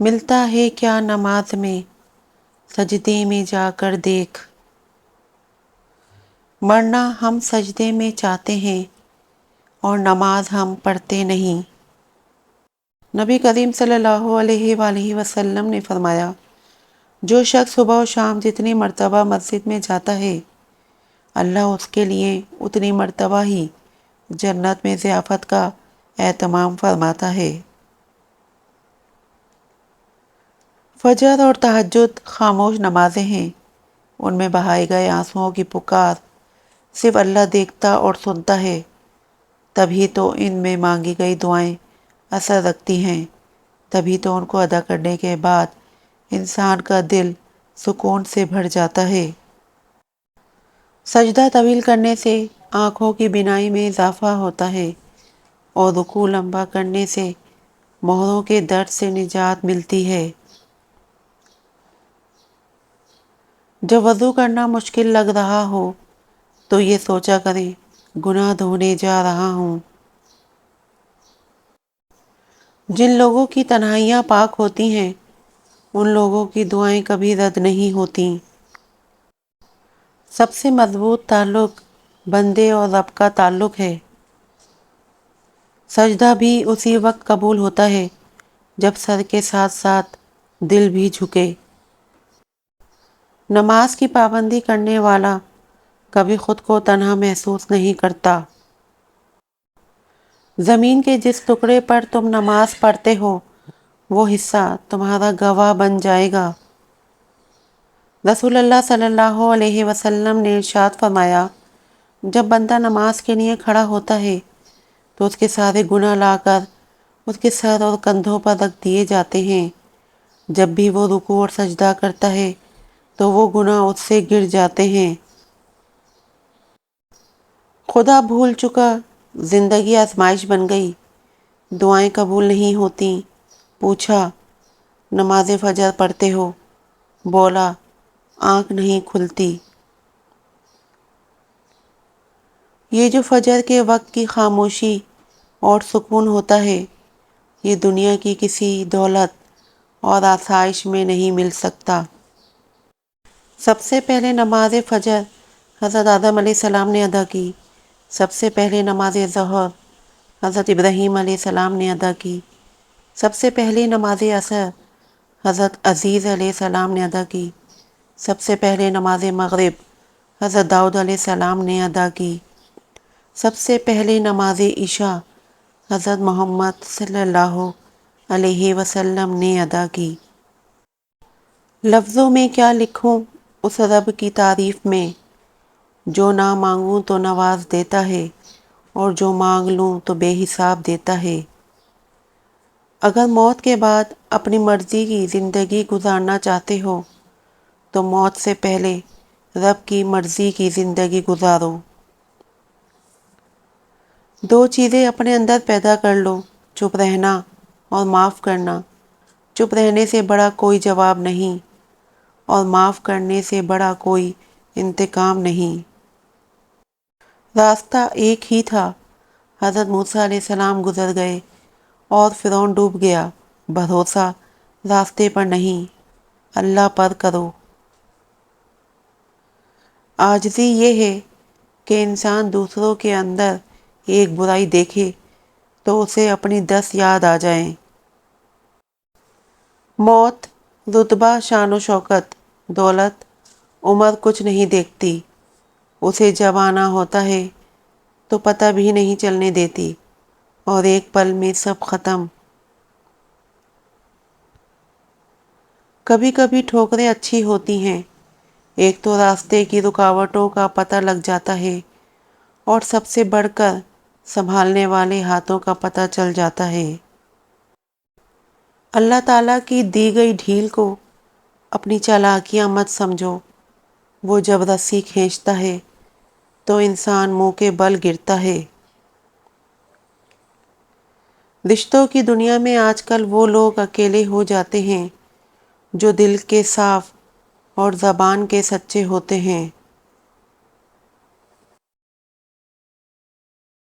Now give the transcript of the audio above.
ملتا ہے کیا نماز میں سجدے میں جا کر دیکھ، مرنا ہم سجدے میں چاہتے ہیں اور نماز ہم پڑھتے نہیں۔ نبی کریم صلی اللہ علیہ وآلہ وسلم نے فرمایا، جو شخص صبح و شام جتنی مرتبہ مسجد میں جاتا ہے، اللہ اس کے لیے اتنی مرتبہ ہی جنت میں ضیافت کا اہتمام فرماتا ہے۔ فجر اور تہجد خاموش نمازیں ہیں، ان میں بہائے گئے آنسوؤں کی پکار صرف اللہ دیکھتا اور سنتا ہے، تبھی تو ان میں مانگی گئی دعائیں اثر رکھتی ہیں، تبھی تو ان کو ادا کرنے کے بعد انسان کا دل سکون سے بھر جاتا ہے۔ سجدہ طویل کرنے سے آنکھوں کی بینائی میں اضافہ ہوتا ہے اور رکوع لمبا کرنے سے موہروں کے درد سے نجات ملتی ہے۔ جب وضو کرنا مشکل لگ رہا ہو تو یہ سوچا کریں، گناہ دھونے جا رہا ہوں۔ جن لوگوں کی تنہائیاں پاک ہوتی ہیں، ان لوگوں کی دعائیں کبھی رد نہیں ہوتیں۔ سب سے مضبوط تعلق بندے اور رب کا تعلق ہے۔ سجدہ بھی اسی وقت قبول ہوتا ہے جب سر کے ساتھ ساتھ دل بھی جھکے۔ نماز کی پابندی کرنے والا کبھی خود کو تنہا محسوس نہیں کرتا۔ زمین کے جس ٹکڑے پر تم نماز پڑھتے ہو، وہ حصہ تمہارا گواہ بن جائے گا۔ رسول اللہ صلی اللہ علیہ وسلم نے ارشاد فرمایا، جب بندہ نماز کے لیے کھڑا ہوتا ہے تو اس کے سارے گناہ لا کر اس کے سر اور کندھوں پر رکھ دیے جاتے ہیں۔ جب بھی وہ رکوع اور سجدہ کرتا ہے تو وہ گناہ اس سے گر جاتے ہیں۔ خدا بھول چکا، زندگی آزمائش بن گئی، دعائیں قبول نہیں ہوتیں۔ پوچھا، نماز فجر پڑھتے ہو؟ بولا، آنکھ نہیں کھلتی۔ یہ جو فجر کے وقت کی خاموشی اور سکون ہوتا ہے، یہ دنیا کی کسی دولت اور آسائش میں نہیں مل سکتا۔ سب سے پہلے نماز فجر حضرت آدم علیہ السلام نے ادا کی۔ سب سے پہلے نماز ظہر حضرت ابراہیم علیہ السلام نے ادا کی۔ سب سے پہلی نماز عصر حضرت عزیر علیہ السلام نے ادا کی۔ سب سے پہلے نماز مغرب حضرت داؤد علیہ السلام نے ادا کی۔ سب سے پہلی نماز عشاء حضرت محمد صلی اللہ علیہ وسلم نے ادا کی۔ لفظوں میں کیا لکھوں اس رب کی تعریف میں، جو نہ مانگوں تو نواز دیتا ہے اور جو مانگ لوں تو بے حساب دیتا ہے۔ اگر موت کے بعد اپنی مرضی کی زندگی گزارنا چاہتے ہو تو موت سے پہلے رب کی مرضی کی زندگی گزارو۔ دو چیزیں اپنے اندر پیدا کر لو، چپ رہنا اور معاف کرنا۔ چپ رہنے سے بڑا کوئی جواب نہیں اور معاف کرنے سے بڑا کوئی انتقام نہیں۔ راستہ ایک ہی تھا، حضرت موسیٰ علیہ السلام گزر گئے اور فرعون ڈوب گیا۔ بھروسہ راستے پر نہیں، اللہ پر کرو۔ عاجزی یہ ہے کہ انسان دوسروں کے اندر ایک برائی دیکھے تو اسے اپنی 10 یاد آ جائیں۔ موت، رتبہ، شان و شوکت، دولت، عمر کچھ نہیں دیکھتی، اسے جب آنا ہوتا ہے تو پتہ بھی نہیں چلنے دیتی اور ایک پل میں سب ختم۔ کبھی کبھی ٹھوکریں اچھی ہوتی ہیں، ایک تو راستے کی رکاوٹوں کا پتہ لگ جاتا ہے اور سب سے بڑھ کر سنبھالنے والے ہاتھوں کا پتہ چل جاتا ہے۔ اللہ تعالیٰ کی دی گئی ڈھیل کو اپنی چالاکیاں مت سمجھو، وہ جب رسی کھینچتا ہے تو انسان منہ کے بل گرتا ہے۔ رشتوں کی دنیا میں آج کل وہ لوگ اکیلے ہو جاتے ہیں جو دل کے صاف اور زبان کے سچے ہوتے ہیں۔